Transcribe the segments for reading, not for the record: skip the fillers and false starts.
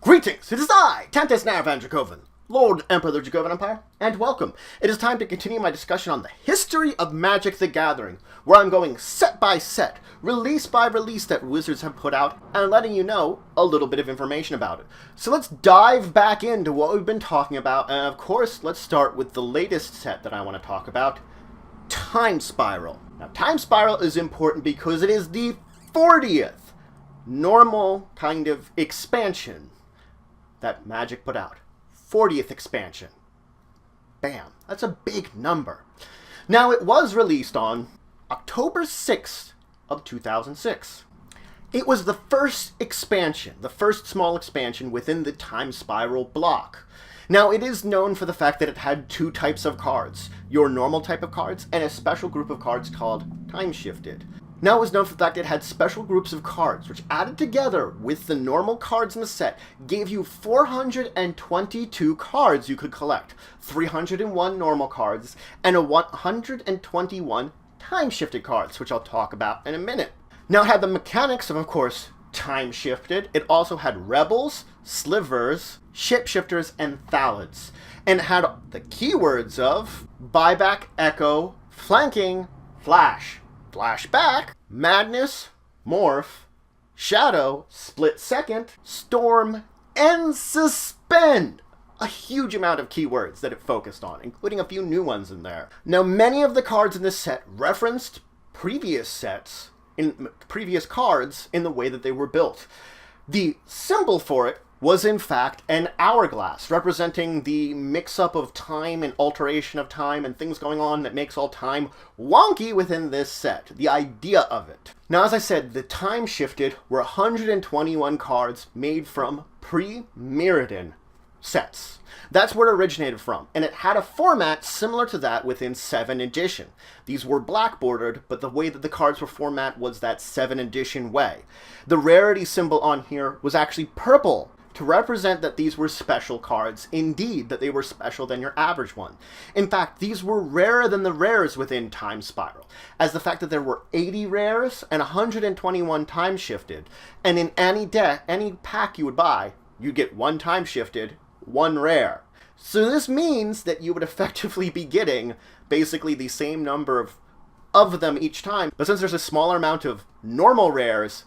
Greetings, it is I, Tempest Van Dracovin, Lord Emperor of the Dracovin Empire, and welcome. It is time to continue my discussion on the history of Magic the Gathering, where I'm going set by set, release by release that Wizards have put out, and letting you know a little bit of information about it. So let's dive back into what we've been talking about, and of course, let's start with the latest set that I want to talk about, Time Spiral. Now, Time Spiral is important because it is the 40th normal kind of expansion that Magic put out. 40th expansion. Bam. That's a big number. Now, it was released on October 6th of 2006. It was the first expansion, the first small expansion within the Time Spiral block. Now, it is known for the fact that it had two types of cards, your normal type of cards and a special group of cards called timeshifted. Now, it was known for the fact that it had special groups of cards, which added together with the normal cards in the set, gave you 422 cards you could collect, 301 normal cards, and 121 time-shifted cards, which I'll talk about in a minute. Now, it had the mechanics of course, time-shifted. It also had rebels, slivers, shapeshifters, and thalids. And it had the keywords of buyback, echo, flanking, flash, flashback, madness, morph, shadow, split second, storm, and suspend. A huge amount of keywords that it focused on, including a few new ones in there. Now, many of the cards in this set referenced previous sets, in previous cards, in the way that they were built. The symbol for it was in fact an hourglass, representing the mix-up of time and alteration of time and things going on that makes all time wonky within this set, the idea of it. Now, as I said, the time shifted were 121 cards made from pre-Mirrodin sets. That's where it originated from, and it had a format similar to that within 7th edition. These were black bordered, but the way that the cards were formatted was that 7th edition way. The rarity symbol on here was actually purple, to represent that these were special cards, indeed, that they were special than your average one. In fact, these were rarer than the rares within Time Spiral, as the fact that there were 80 rares and 121 time shifted, and in any deck, any pack you would buy, you'd get one time shifted, one rare. So this means that you would effectively be getting basically the same number of them each time, but since there's a smaller amount of normal rares,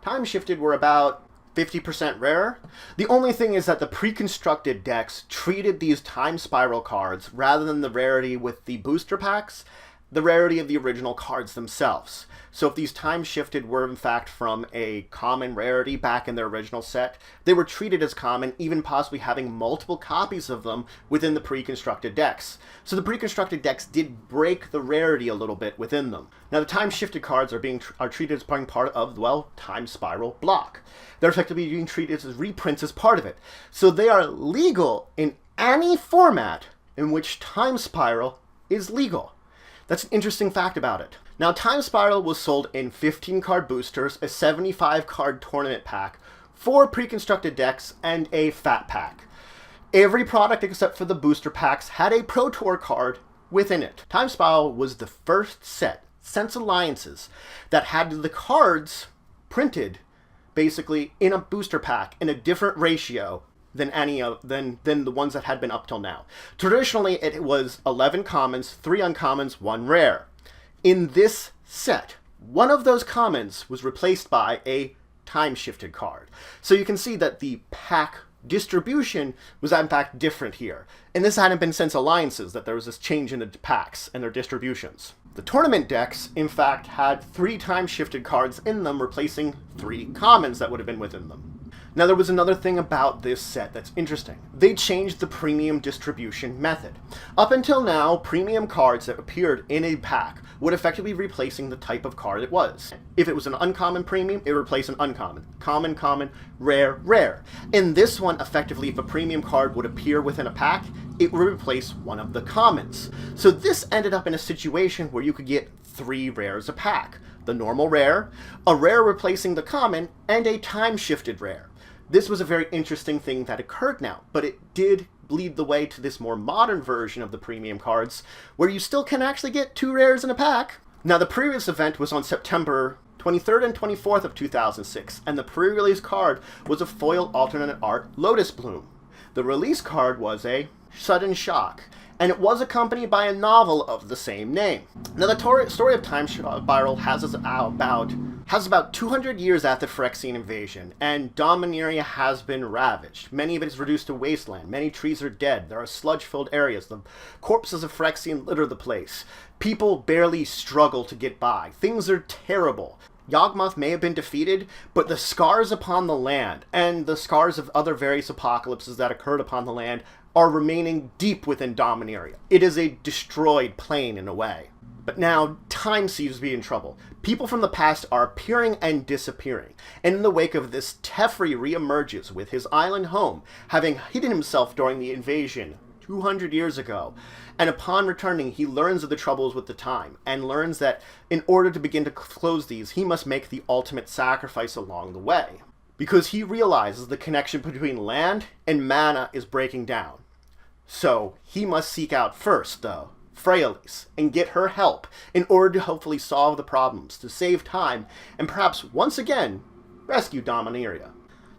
time shifted were about 50% rarer. The only thing is that the Preconstructed Decks treated these Time Spiral cards, rather than the rarity with the booster packs, the rarity of the original cards themselves. So if these Time Shifted were in fact from a common rarity back in their original set, they were treated as common, even possibly having multiple copies of them within the Preconstructed Decks. So the Preconstructed Decks did break the rarity a little bit within them. Now, the Time Shifted cards are treated as being part of, well, Time Spiral block. They're effectively being treated as reprints as part of it. So they are legal in any format in which Time Spiral is legal. That's an interesting fact about it. Now, Time Spiral was sold in 15-card boosters, a 75-card tournament pack, 4 Preconstructed Decks, and a Fat Pack. Every product except for the booster packs had a Pro Tour card within it. Time Spiral was the first set, since Alliances, that had the cards printed basically in a booster pack in a different ratio than than the ones that had been up till now. Traditionally, it was 11 commons, 3 uncommons, 1 rare. In this set, one of those commons was replaced by a time-shifted card. So you can see that the pack distribution was in fact different here. And this hadn't been since Alliances that there was this change in the packs and their distributions. The tournament decks, in fact, had 3 time-shifted cards in them, replacing 3 commons that would have been within them. Now, there was another thing about this set that's interesting. They changed the premium distribution method. Up until now, premium cards that appeared in a pack would effectively be replacing the type of card it was. If it was an uncommon premium, it would replace an uncommon. Common, common, rare, rare. In this one, effectively, if a premium card would appear within a pack, it would replace one of the commons. So this ended up in a situation where you could get 3 rares a pack. The normal rare, a rare replacing the common, and a time-shifted rare. This was a very interesting thing that occurred now, but it did lead the way to this more modern version of the premium cards, where you still can actually get 2 rares in a pack. Now, the previous event was on September 23rd and 24th of 2006, and the pre-release card was a foil alternate art Lotus Bloom. The release card was a Sudden Shock, and it was accompanied by a novel of the same name. Now, the story of Time Spiral has about 200 years after the Phyrexian invasion, and Dominaria has been ravaged. Many of it is reduced to wasteland. Many trees are dead. There are sludge-filled areas. The corpses of Phyrexian litter the place. People barely struggle to get by. Things are terrible. Yawgmoth may have been defeated, but the scars upon the land, and the scars of other various apocalypses that occurred upon the land, are remaining deep within Dominaria. It is a destroyed plane in a way. But now, time seems to be in trouble. People from the past are appearing and disappearing, and in the wake of this, Teferi reemerges with his island home, having hidden himself during the invasion 200 years ago. And upon returning, he learns of the troubles with the time, and learns that in order to begin to close these, he must make the ultimate sacrifice along the way. Because he realizes the connection between land and mana is breaking down. So, he must seek out first, though, Prerelease, and get her help in order to hopefully solve the problems, to save time, and perhaps once again, rescue Dominaria.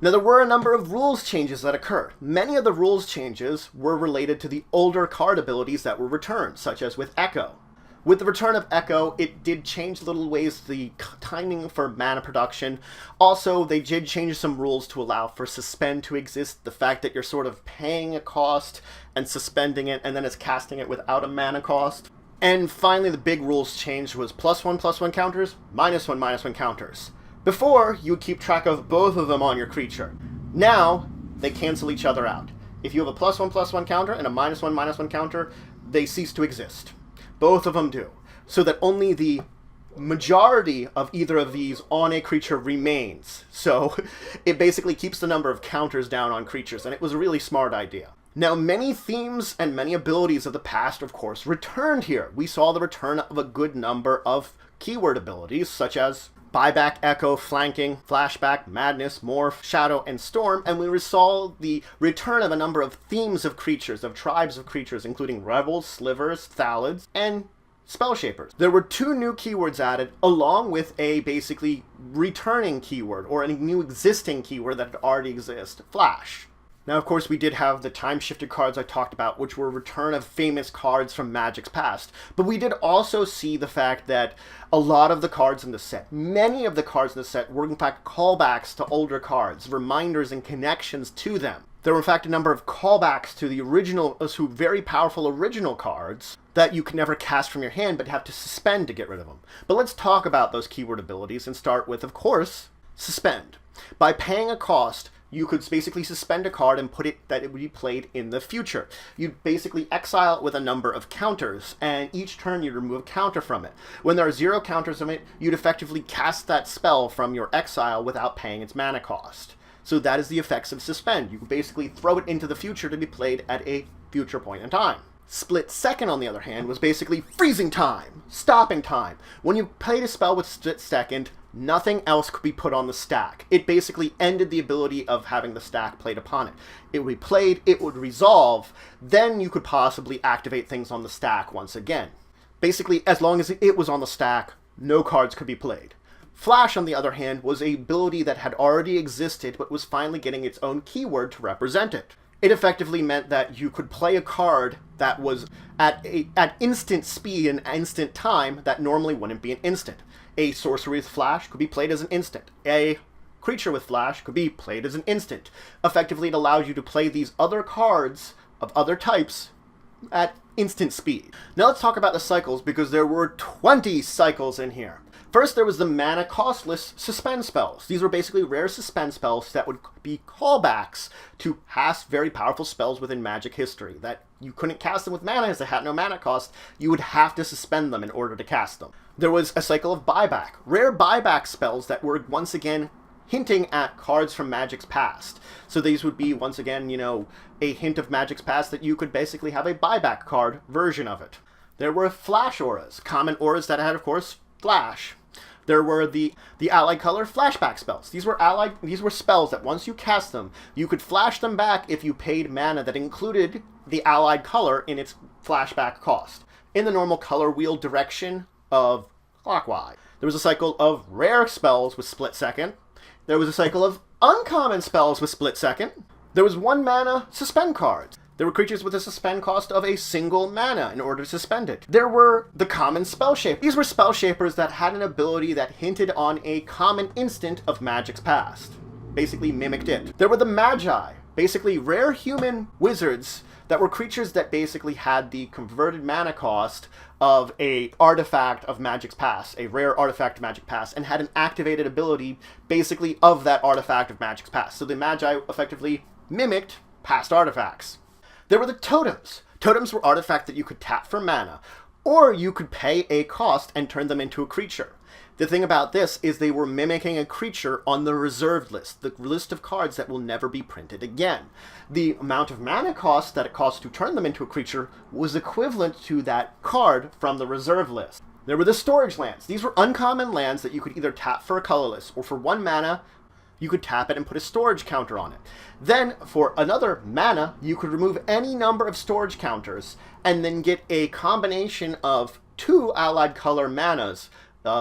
Now, there were a number of rules changes that occurred. Many of the rules changes were related to the older card abilities that were returned, such as with Echo. With the return of Echo, it did change little ways the timing for mana production. Also, they did change some rules to allow for Suspend to exist, the fact that you're sort of paying a cost and suspending it, and then it's casting it without a mana cost. And finally, the big rules change was +1/+1 counters, -1/-1 counters. Before, you would keep track of both of them on your creature. Now, they cancel each other out. If you have a +1/+1 counter and a -1/-1 counter, they cease to exist. Both of them do. So that only the majority of either of these on a creature remains. So it basically keeps the number of counters down on creatures, and it was a really smart idea. Now, many themes and many abilities of the past, of course, returned here. We saw the return of a good number of keyword abilities, such as Buyback, Echo, Flanking, Flashback, Madness, Morph, Shadow, and Storm, and we saw the return of a number of themes of creatures, of tribes of creatures, including Rebels, Slivers, Thalids, and Spellshapers. There were 2 new keywords added, along with a basically returning keyword, or a new existing keyword that had already existed, Flash. Now, of course, we did have the time-shifted cards I talked about, which were a return of famous cards from Magic's past. But we did also see the fact that a lot of the cards in the set, many of the cards in the set, were in fact callbacks to older cards, reminders and connections to them. There were in fact a number of callbacks to the original, to very powerful original cards that you can never cast from your hand, but have to suspend to get rid of them. But let's talk about those keyword abilities and start with, of course, Suspend. By paying a cost, you could basically suspend a card and put it that it would be played in the future. You'd basically exile it with a number of counters, and each turn you'd remove a counter from it. When there are 0 counters on it, you'd effectively cast that spell from your exile without paying its mana cost. So that is the effects of Suspend. You can basically throw it into the future to be played at a future point in time. Split Second, on the other hand, was basically freezing time, stopping time. When you played a spell with Split Second, nothing else could be put on the stack. It basically ended the ability of having the stack played upon it. It would be played, it would resolve, then you could possibly activate things on the stack once again. Basically, as long as it was on the stack, no cards could be played. Flash, on the other hand, was an ability that had already existed, but was finally getting its own keyword to represent it. It effectively meant that you could play a card that was at instant speed and instant time that normally wouldn't be an instant. A sorcery with Flash could be played as an instant. A creature with Flash could be played as an instant. Effectively, it allows you to play these other cards of other types at instant speed. Now let's talk about the cycles, because there were 20 cycles in here. First, there was the mana costless suspend spells. These were basically rare suspend spells that would be callbacks to past very powerful spells within Magic history, that you couldn't cast them with mana as they had no mana cost. You would have to suspend them in order to cast them. There was a cycle of buyback, rare buyback spells that were once again hinting at cards from Magic's past. So these would be, once again, a hint of Magic's past that you could basically have a buyback card version of it. There were flash auras, common auras that had, of course, flash. There were the allied color flashback spells. These were spells that once you cast them, you could flash them back if you paid mana that included the allied color in its flashback cost, in the normal color wheel direction of clockwise. There was a cycle of rare spells with split second. There was a cycle of uncommon spells with split second. There was 1 mana suspend cards. There were creatures with a suspend cost of a single mana in order to suspend it. There were the common spell shape. These were spell shapers that had an ability that hinted on a common instant of Magic's past. Basically mimicked it. There were the magi, basically rare human wizards that were creatures that basically had the converted mana cost of a artifact of Magic's past, a rare artifact of Magic's past, and had an activated ability basically of that artifact of Magic's past. So the magi effectively mimicked past artifacts. There were the totems. Totems were artifacts that you could tap for mana, or you could pay a cost and turn them into a creature. The thing about this is they were mimicking a creature on the reserved list, the list of cards that will never be printed again. The amount of mana cost that it costs to turn them into a creature was equivalent to that card from the reserve list. There were the storage lands. These were uncommon lands that you could either tap for a colorless, or for 1 mana, you could tap it and put a storage counter on it. Then, for another mana, you could remove any number of storage counters and then get a combination of 2 allied color manas.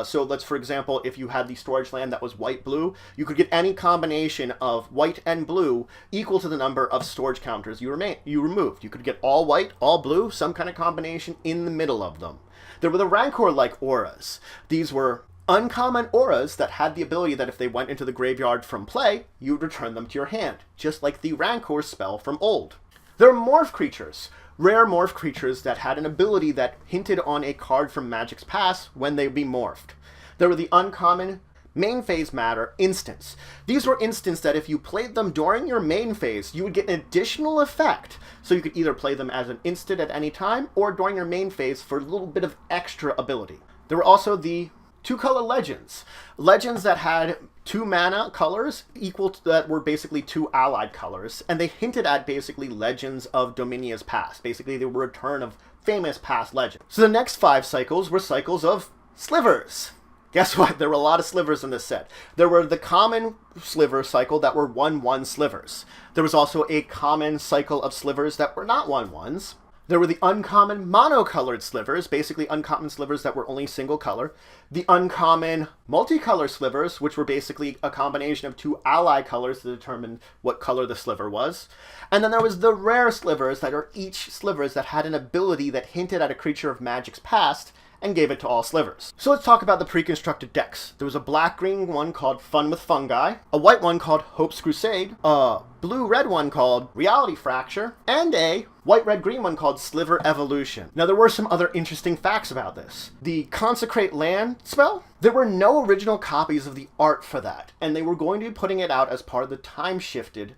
So let's, for example, if you had the storage land that was white-blue, you could get any combination of white and blue equal to the number of storage counters you removed. You could get all white, all blue, some kind of combination in the middle of them. There were the Rancor-like auras. These were uncommon auras that had the ability that if they went into the graveyard from play, you would return them to your hand, just like the Rancor spell from old. There are morph creatures, rare morph creatures that had an ability that hinted on a card from Magic's past when they would be morphed. There were the uncommon main phase matter instants. These were instants that if you played them during your main phase, you would get an additional effect. So you could either play them as an instant at any time, or during your main phase for a little bit of extra ability. There were also the 2-color legends. Legends that had 2 mana colors equal to, that were basically 2 allied colors, and they hinted at basically legends of Dominia's past. Basically, they were a return of famous past legends. So the next 5 cycles were cycles of slivers. Guess what? There were a lot of slivers in this set. There were the common sliver cycle that were 1/1 slivers. There was also a common cycle of slivers that were not 1/1s. There were the uncommon monocolored slivers, basically uncommon slivers that were only single color. The uncommon multicolor slivers, which were basically a combination of 2 allied colors to determine what color the sliver was. And then there was the rare slivers that are each slivers that had an ability that hinted at a creature of Magic's past and gave it to all slivers. So let's talk about the pre-constructed decks. There was a black-green one called Fun with Fungi, a white one called Hope's Crusade, a blue-red one called Reality Fracture, and a white-red-green one called Sliver Evolution. Now there were some other interesting facts about this. The Consecrate Land spell, there were no original copies of the art for that, and they were going to be putting it out as part of the timeshifted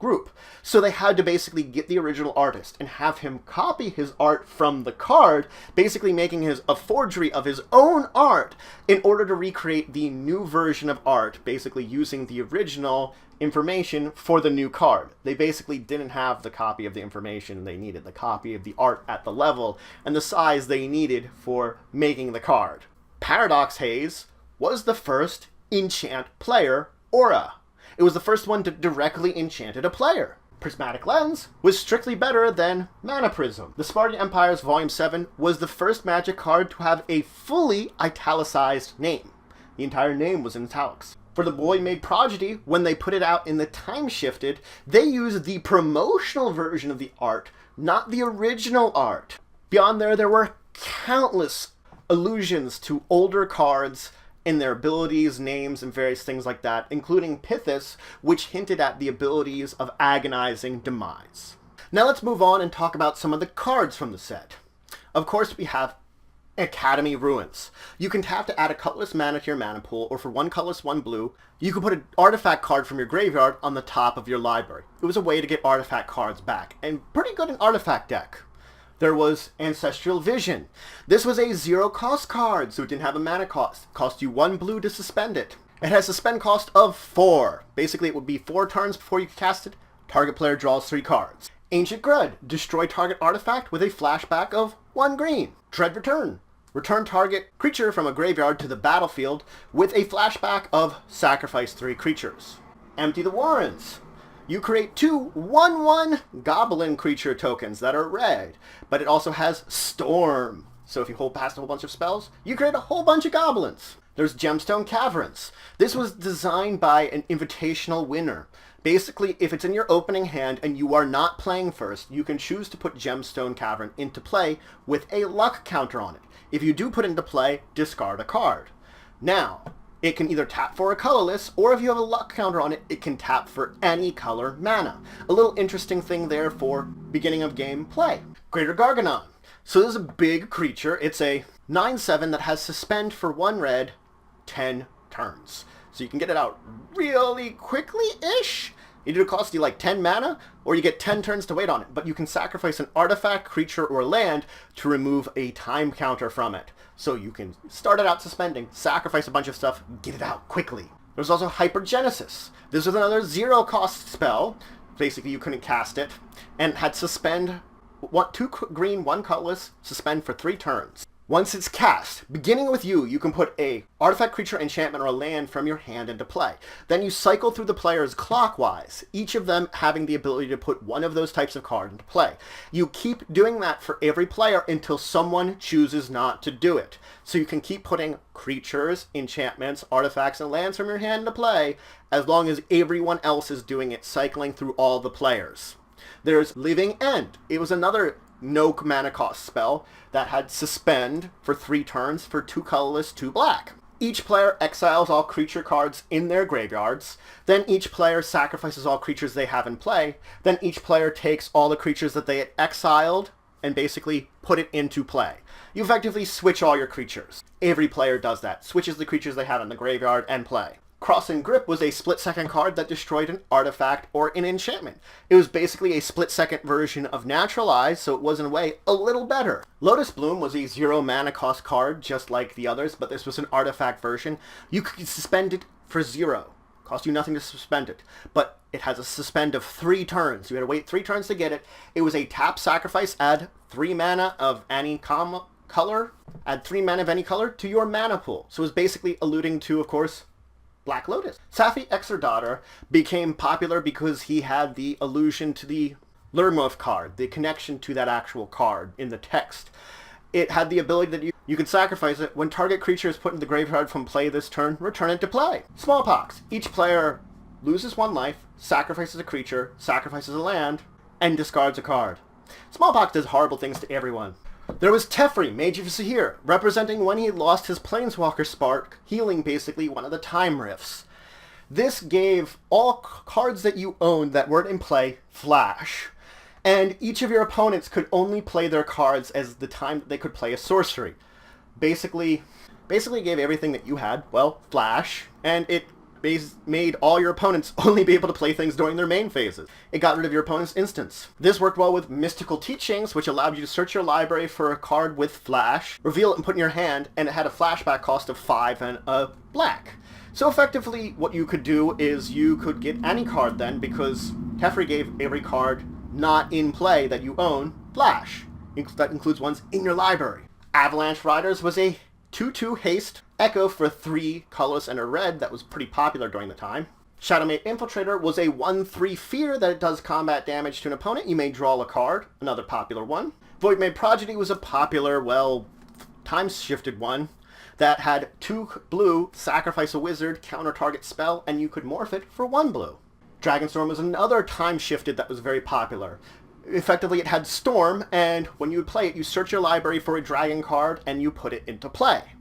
group. So they had to basically get the original artist and have him copy his art from the card, basically making a forgery of his own art in order to recreate the new version of art, basically using the original information for the new card. They basically didn't have the copy of the information they needed, the copy of the art at the level and the size they needed for making the card. Paradox Haze was the first enchant player aura. It was the first one to directly enchanted a player. Prismatic Lens was strictly better than Mana Prism. The Spartan Empire's Volume 7 was the first Magic card to have a fully italicized name. The entire name was in italics. For the Boy Made Prodigy, when they put it out in the Time Shifted, they used the promotional version of the art, not the original art. Beyond there were countless allusions to older cards in their abilities, names, and various things like that, including Pithis, which hinted at the abilities of Agonizing Demise. Now let's move on and talk about some of the cards from the set. Of course, we have Academy Ruins. You can tap to add a colorless mana to your mana pool, or for 1 colorless, 1 blue, you can put an artifact card from your graveyard on the top of your library. It was a way to get artifact cards back, and pretty good in artifact deck. There was Ancestral Vision. This was a 0-cost card, so it didn't have a mana cost. It cost you 1 blue to suspend it. It has a spend cost of 4. Basically, it would be 4 turns before you could cast it. Target player draws 3 cards. Ancient Grud. Destroy target artifact with a flashback of 1 green. Dread Return. Return target creature from a graveyard to the battlefield with a flashback of sacrifice 3 creatures. Empty the warrens. You create 2 1/1 goblin creature tokens that are red, but it also has storm. So if you hold past a whole bunch of spells, you create a whole bunch of goblins. There's Gemstone Caverns. This was designed by an invitational winner. Basically, if it's in your opening hand and you are not playing first, you can choose to put Gemstone Cavern into play with a luck counter on it. If you do put it into play, discard a card. Now, it can either tap for a colorless, or if you have a luck counter on it, it can tap for any color mana. A little interesting thing there for beginning of game play. Greater Garganon. So this is a big creature. It's a 9/7 that has suspend for 1 red, 10 turns. So you can get it out really quickly-ish. Either cost you like 10 mana, or you get 10 turns to wait on it. But you can sacrifice an artifact, creature, or land to remove a time counter from it. So you can start it out suspending, sacrifice a bunch of stuff, get it out quickly. There's also Hypergenesis. This was another 0-cost spell. Basically, you couldn't cast it. And had suspend, 2 green, 1 colorless, suspend for 3 turns. Once it's cast, beginning with you can put a artifact, creature, enchantment, or a land from your hand into play. Then you cycle through the players clockwise, each of them having the ability to put one of those types of card into play. You keep doing that for every player until someone chooses not to do it. So you can keep putting creatures, enchantments, artifacts, and lands from your hand into play as long as everyone else is doing it, cycling through all the players. There's Living End. It was another no mana cost spell that had suspend for 3 turns for 2 colorless, 2 black. Each player exiles all creature cards in their graveyards. Then each player sacrifices all creatures they have in play. Then each player takes all the creatures that they had exiled and basically put it into play. You effectively switch all your creatures. Every player does that, switches the creatures they have in the graveyard and play. Cross and Grip was a split-second card that destroyed an artifact or an enchantment. It was basically a split-second version of Naturalize, so it was in a way a little better. Lotus Bloom was a 0 mana cost card, just like the others, but this was an artifact version. You could suspend it for 0. Cost you nothing to suspend it, but it has a suspend of 3 turns. You had to wait 3 turns to get it. It was a tap sacrifice, add 3 mana of any color, add 3 mana of any color to your mana pool. So it was basically alluding to, of course, Black Lotus. Safi Exordaughter became popular because he had the allusion to the Lurmuth card, the connection to that actual card in the text. It had the ability that you can sacrifice it. When target creature is put in the graveyard from play this turn, return it to play. Smallpox. Each player loses 1 life, sacrifices a creature, sacrifices a land, and discards a card. Smallpox does horrible things to everyone. There was Teferi, Mage of Sahir, representing when he lost his Planeswalker Spark, healing basically one of the time rifts. This gave all cards that you owned that weren't in play flash, and each of your opponents could only play their cards as the time that they could play a sorcery. Basically gave everything that you had, well, flash, and it made all your opponents only be able to play things during their main phases. It got rid of your opponent's instance. This worked well with Mystical Teachings, which allowed you to search your library for a card with flash, reveal it and put in your hand, and it had a flashback cost of 5 and a black. So effectively, what you could do is you could get any card then, because Teferi gave every card not in play that you own flash. That includes ones in your library. Avalanche Riders was a 2/2 haste echo for 3 colorless and a red that was pretty popular during the time. Shadowmate Infiltrator was a 1/3 fear that it does combat damage to an opponent. You may draw a card, another popular one. Voidmage Prodigy was a popular, well, time-shifted one that had 2 blue, sacrifice a wizard, counter target spell, and you could morph it for 1 blue. Dragonstorm was another time-shifted that was very popular. Effectively, it had Storm, and when you would play it, you search your library for a dragon card, and you put it into play.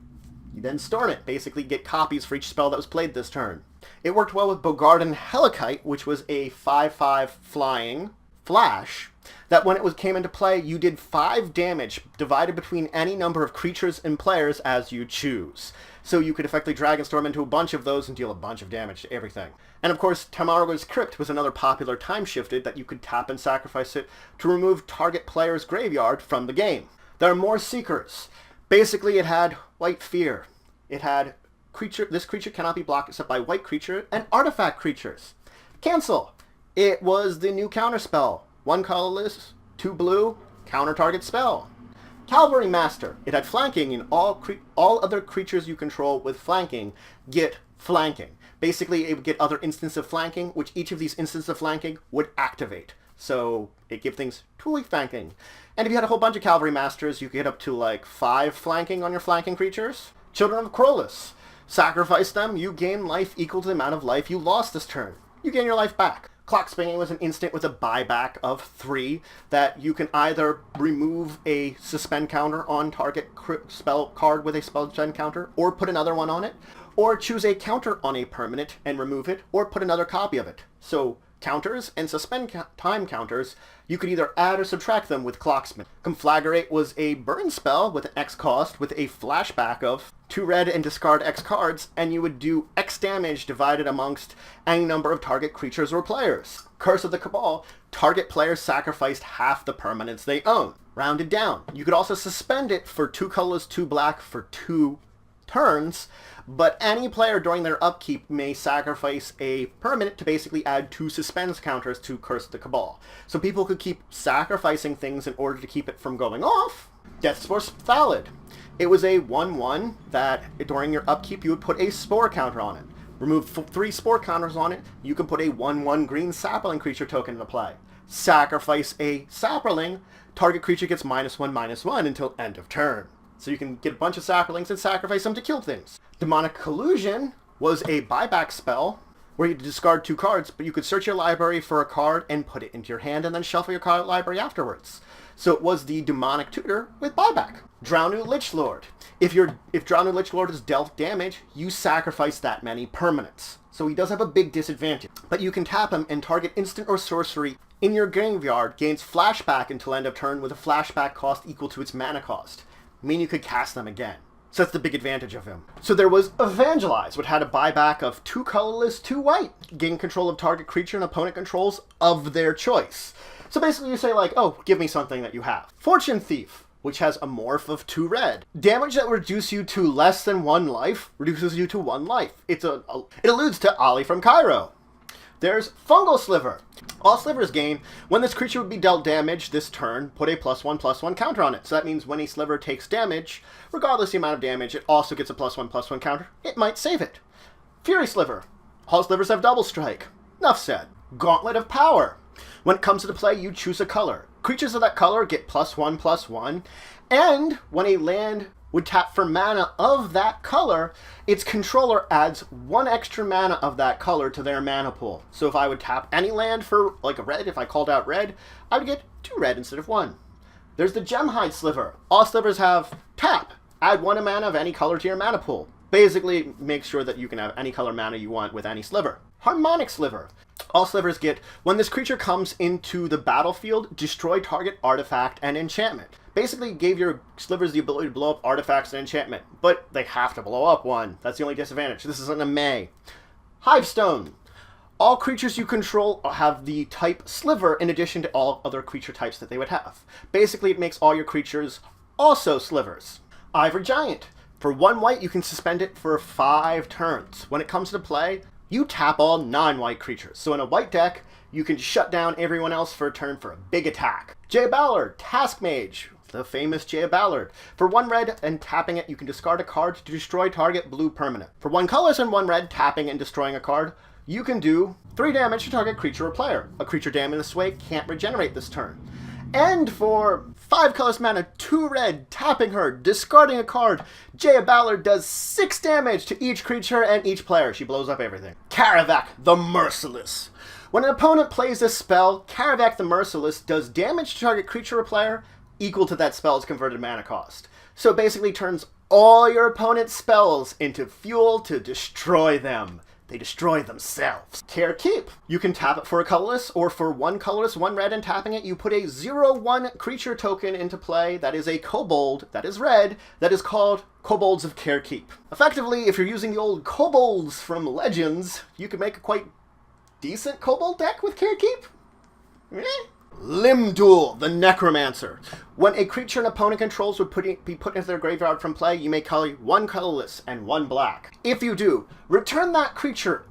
You then storm it, basically get copies for each spell that was played this turn. It worked well with Bogardan Helicite, which was a 5/5 flying flash, that when it came into play, you did 5 damage divided between any number of creatures and players as you choose. So you could effectively Dragonstorm into a bunch of those and deal a bunch of damage to everything. And of course, Tamargo's Crypt was another popular time-shifted that you could tap and sacrifice it to remove target player's graveyard from the game. There are more Seekers. Basically, it had White Fear. It had this creature cannot be blocked except by white creature and artifact creatures. Cancel. It was the new counterspell. 1 colorless, 2 blue, counter target spell. Cavalry Master. It had flanking, and all other creatures you control with flanking get flanking. Basically, it would get other instances of flanking, which each of these instances of flanking would activate. So it gives things 2 flanking. And if you had a whole bunch of Cavalry Masters, you could get up to like 5 flanking on your flanking creatures. Children of Prerelease. Sacrifice them, you gain life equal to the amount of life you lost this turn. You gain your life back. Clock Spinning was an instant with a buyback of 3 that you can either remove a suspend counter on target spell card with a suspend counter, or put another one on it, or choose a counter on a permanent and remove it, or put another copy of it. So counters and suspend time counters, you could either add or subtract them with Clocksmith. Conflagrate was a burn spell with an X cost with a flashback of 2 red and discard X cards, and you would do X damage divided amongst any number of target creatures or players. Curse of the Cabal, target players sacrificed half the permanents they own. Rounded down. You could also suspend it for 2 colorless, 2 black for 2 turns, but any player during their upkeep may sacrifice a permanent to basically add 2 suspense counters to Curse of the Cabal. So people could keep sacrificing things in order to keep it from going off. Death Spore Valid. It was a 1/1 that during your upkeep you would put a spore counter on it. Remove 3 spore counters on it, you can put a 1/1 green sapling creature token into play. Sacrifice a sapling, target creature gets -1/-1 until end of turn. So you can get a bunch of saplings and sacrifice them to kill things. Demonic Collusion was a buyback spell where you discard 2 cards, but you could search your library for a card and put it into your hand and then shuffle your card library afterwards. So it was the Demonic Tutor with buyback. Drownu Lichlord. If Drownu Lichlord is dealt damage, you sacrifice that many permanents. So he does have a big disadvantage. But you can tap him and target instant or sorcery in your graveyard gains flashback until end of turn with a flashback cost equal to its mana cost. Meaning you could cast them again. So that's the big advantage of him. So there was Evangelize, which had a buyback of 2 colorless, 2 white. Gain control of target creature and opponent controls of their choice. So basically you say like, oh, give me something that you have. Fortune Thief, which has a morph of 2 red. Damage that reduces you to less than 1 life, reduces you to 1 life. It alludes to Ali from Cairo. There's Fungal Sliver. All slivers gain, when this creature would be dealt damage this turn, put a +1/+1 counter on it. So that means when a sliver takes damage, regardless of the amount of damage, it also gets a +1/+1 counter. It might save it. Fury Sliver. All slivers have double strike. Enough said. Gauntlet of Power. When it comes to the play, you choose a color. Creatures of that color get +1/+1, and when a land would tap for mana of that color, its controller adds 1 extra mana of that color to their mana pool. So if I would tap any land for like a red, if I called out red, I would get 2 red instead of 1. There's the Gemhide Sliver. All slivers have tap. Add 1 mana of any color to your mana pool. Basically, make sure that you can have any color mana you want with any sliver. Harmonic Sliver. All slivers get, when this creature comes into the battlefield, destroy target artifact and enchantment. Basically gave your slivers the ability to blow up artifacts and enchantment, but they have to blow up one. That's the only disadvantage. This isn't a May. Hivestone. All creatures you control have the type Sliver in addition to all other creature types that they would have. Basically, it makes all your creatures also slivers. Ivory Giant. For 1 white, you can suspend it for 5 turns. When it comes to play, you tap all non-white creatures. So in a white deck, you can shut down everyone else for a turn for a big attack. Jay Ballard, Task Mage, the famous Jay Ballard. For 1 red and tapping it, you can discard a card to destroy target blue permanent. For 1 colorless and 1 red, tapping and destroying a card, you can do 3 damage to target creature or player. A creature damaged this way can't regenerate this turn. And for 5 colorless mana, 2 red, tapping her, discarding a card, Jaya Ballard does 6 damage to each creature and each player. She blows up everything. Karavak the Merciless. When an opponent plays this spell, Karavak the Merciless does damage to target creature or player equal to that spell's converted mana cost. So it basically turns all your opponent's spells into fuel to destroy them. They destroy themselves. Care Keep. You can tap it for a colorless, or for 1 colorless, 1 red, and tapping it, you put a 0/1 creature token into play that is a kobold, that is red, that is called Kobolds of Care Keep. Effectively, if you're using the old kobolds from Legends, you can make a quite decent kobold deck with Care Keep. Limdul, the Necromancer. When a creature an opponent controls would be put into their graveyard from play, you may call 1 colorless and 1 black. If you do, return that creature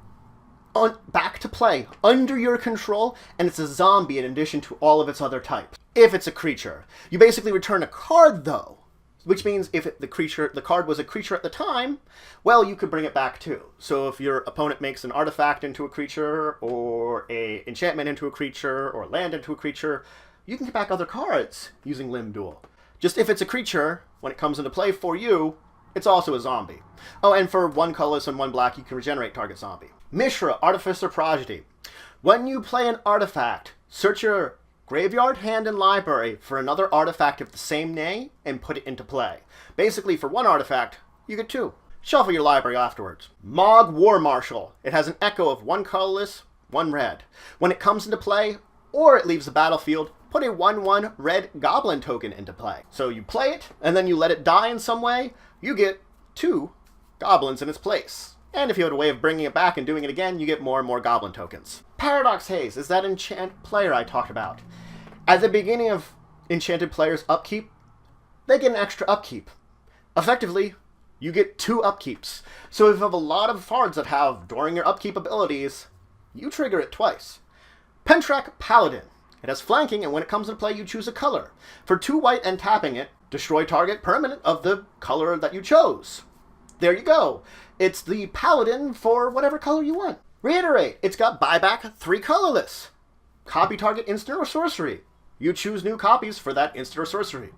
back to play under your control, and it's a zombie in addition to all of its other types. If it's a creature, you basically return a card though, which means if the card was a creature at the time, well, you could bring it back too. So if your opponent makes an artifact into a creature, or a enchantment into a creature, or land into a creature, you can get back other cards using Limb Duel. Just if it's a creature, when it comes into play for you, it's also a zombie. Oh, and for 1 colorless and 1 black, you can regenerate target zombie. Mishra, Artificer Prodigy. When you play an artifact, search your graveyard, hand, and library for another artifact of the same name and put it into play. Basically, for 1 artifact, you get 2. Shuffle your library afterwards. Mog War Marshal. It has an echo of 1 colorless, 1 red. When it comes into play, or it leaves the battlefield, put a 1/1 red goblin token into play. So you play it, and then you let it die in some way, you get 2 goblins in its place. And if you had a way of bringing it back and doing it again, you get more and more goblin tokens. Paradox Haze is that enchant player I talked about. At the beginning of enchanted players' upkeep, they get an extra upkeep. Effectively, you get 2 upkeeps. So if you have a lot of cards that have during your upkeep abilities, you trigger it twice. Pentrak Paladin. It has flanking, and when it comes into play, you choose a color. For 2 white and tapping it, destroy target permanent of the color that you chose. There you go. It's the Paladin for whatever color you want. Reiterate, it's got buyback 3 colorless. Copy target instant or sorcery. You choose new copies for that instant or sorcery.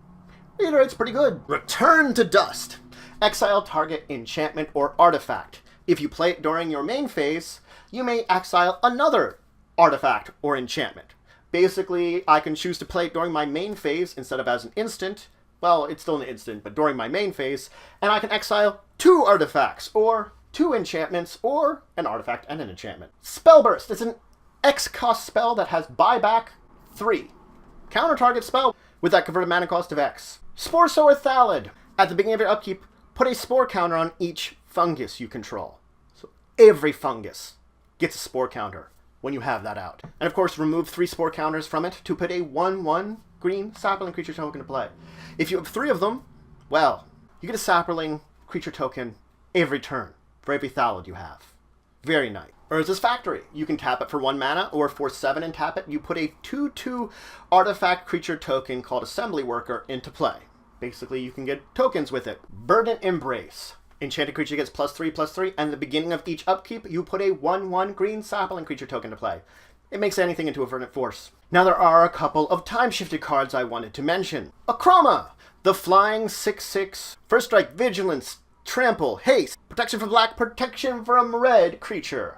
Reiterate's pretty good. Return to Dust. Exile target enchantment or artifact. If you play it during your main phase, you may exile another artifact or enchantment. Basically, I can choose to play it during my main phase instead of as an instant. Well, it's still an instant, but during my main phase, and I can exile 2 artifacts, or 2 enchantments, or an artifact and an enchantment. Spellburst. It's an X-cost spell that has buyback 3. Counter target spell with that converted mana cost of X. Spore Sower Thalid. At the beginning of your upkeep, put a spore counter on each fungus you control. So every fungus gets a spore counter when you have that out. And of course, remove 3 spore counters from it to put a 1/1 green sapling creature token to play. If you have 3 of them, well, you get a sapling creature token every turn for every Thalid you have. Very nice. Urza's Factory. You can tap it for 1 mana, or for 7 and tap it, you put a 2/2 artifact creature token called Assembly Worker into play. Basically, you can get tokens with it. Verdant Embrace. Enchanted creature gets +3/+3, and at the beginning of each upkeep, you put a 1/1 green sapling creature token to play. It makes anything into a Verdant Force. Now there are a couple of time-shifted cards I wanted to mention. Akroma, the flying 6/6, first strike, vigilance, trample, haste, protection from black, protection from red creature.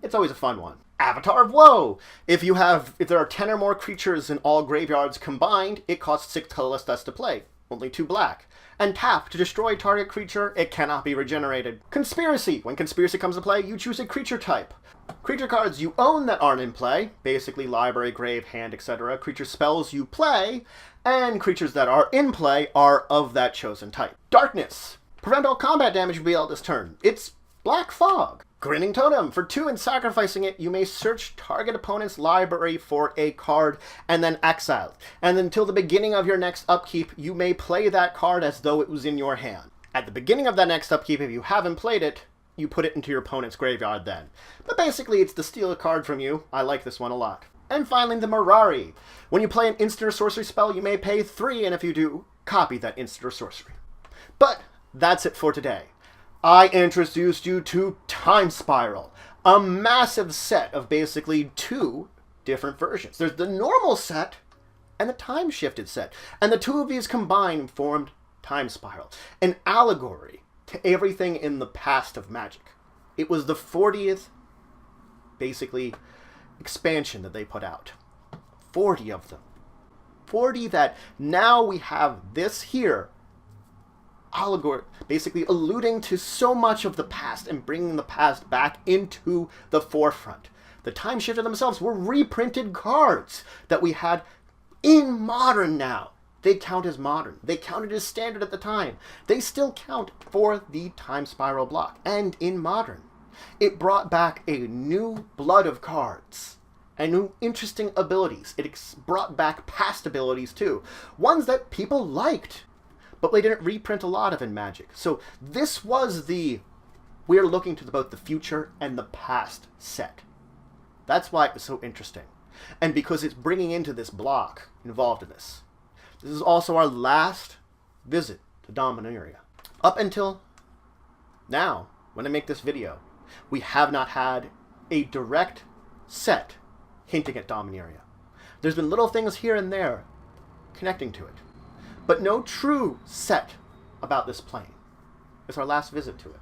It's always a fun one. Avatar of Woe. If there are 10 or more creatures in all graveyards combined, it costs 6 colorless dust to play. Only 2 black. And tap to destroy target creature, it cannot be regenerated. Conspiracy. When Conspiracy comes to play, you choose a creature type. Creature cards you own that aren't in play, basically library, grave, hand, etc. Creature spells you play, and creatures that are in play are of that chosen type. Darkness. Prevent all combat damage dealt this turn. It's Black Fog. Grinning Totem. For 2 and sacrificing it, you may search target opponent's library for a card and then exile it. And until the beginning of your next upkeep, you may play that card as though it was in your hand. At the beginning of that next upkeep, if you haven't played it, you put it into your opponent's graveyard then. But basically, it's to steal a card from you. I like this one a lot. And finally, the Mirari. When you play an instant or sorcery spell, you may pay 3, and if you do, copy that instant or sorcery. But that's it for today. I introduced you to Time Spiral, a massive set of basically 2 different versions. There's the normal set and the time-shifted set. And the 2 of these combined formed Time Spiral, an allegory to everything in the past of Magic. It was the 40th, basically, expansion that they put out. 40 of them. 40 that now we have this here, allegory, basically alluding to so much of the past and bringing the past back into the forefront. The Time Shifted themselves were reprinted cards that we had in Modern now. They count as Modern. They counted as Standard at the time. They still count for the Time Spiral block. And in Modern, it brought back a new blood of cards and new interesting abilities. It brought back past abilities too. Ones that people liked, but they didn't reprint a lot of in Magic. So this was the we are looking to both the future and the past set. That's why it was so interesting. And because it's bringing into this block involved in this. This is also our last visit to Dominaria. Up until now, when I make this video, we have not had a direct set hinting at Dominaria. There's been little things here and there connecting to it, but no true set about this plane. It's our last visit to it.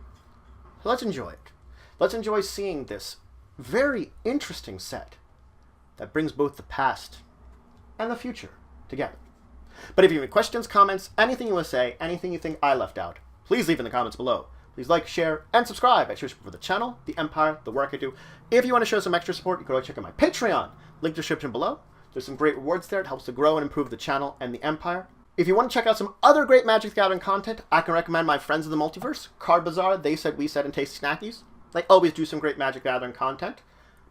So let's enjoy it. Let's enjoy seeing this very interesting set that brings both the past and the future together. But if you have any questions, comments, anything you want to say, anything you think I left out, please leave in the comments below. Please like, share, and subscribe. I show support for the channel, the Empire, the work I do. If you want to show some extra support, you can always check out my Patreon. Link description below. There's some great rewards there. It helps to grow and improve the channel and the Empire. If you want to check out some other great Magic the Gathering content, I can recommend my friends of the multiverse, Card Bazaar, They Said, We Said, and Tasty Snackies. They always do some great Magic the Gathering content.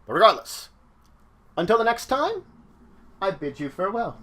But regardless, until the next time, I bid you farewell.